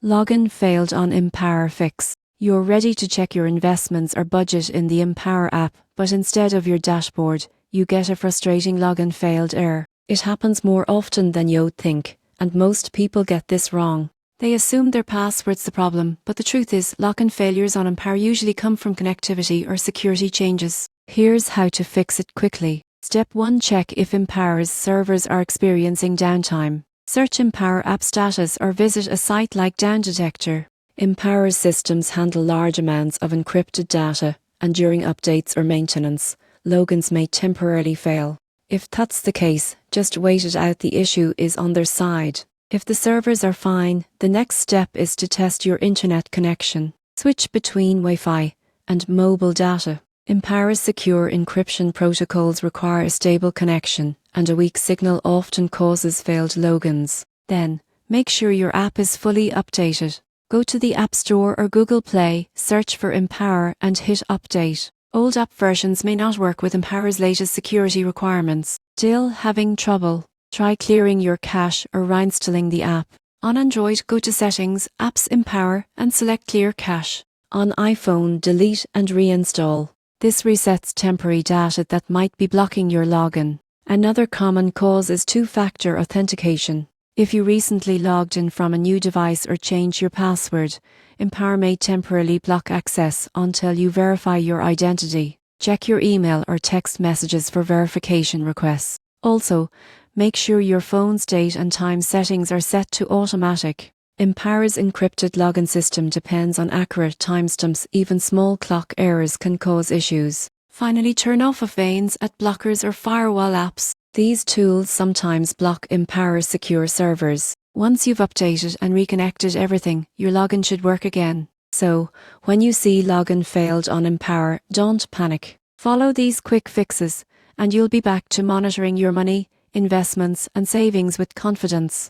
Login failed on Empower Fix. You're ready to check your investments or budget in the Empower app, but instead of your dashboard, you get a frustrating login failed error. It happens more often than you'd think, and most people get this wrong. They assume their password's the problem, but the truth is, login failures on Empower usually come from connectivity or security changes. Here's how to fix it quickly. Step 1. Check if Empower's servers are experiencing downtime. Search Empower app status or visit a site like Down Detector. Empower systems handle large amounts of encrypted data, and during updates or maintenance, logins may temporarily fail. If that's the case, just wait it out. The issue is on their side. If the servers are fine, the next step is to test your internet connection. Switch between Wi-Fi and mobile data. Empower's secure encryption protocols require a stable connection, and a weak signal often causes failed logins. Then, make sure your app is fully updated. Go to the App Store or Google Play, search for Empower and hit Update. Old app versions may not work with Empower's latest security requirements. Still having trouble? Try clearing your cache or reinstalling the app. On Android, go to Settings, Apps Empower and select Clear Cache. On iPhone, delete and reinstall. This resets temporary data that might be blocking your login. Another common cause is two-factor authentication. If you recently logged in from a new device or changed your password, Empower may temporarily block access until you verify your identity. Check your email or text messages for verification requests. Also, make sure your phone's date and time settings are set to automatic. Empower's encrypted login system depends on accurate timestamps. Even small clock errors can cause issues. Finally, turn off VPNs, ad blockers or firewall apps. These tools sometimes block Empower's secure servers. Once you've updated and reconnected everything, your login should work again. So, when you see login failed on Empower, don't panic. Follow these quick fixes, and you'll be back to monitoring your money, investments and savings with confidence.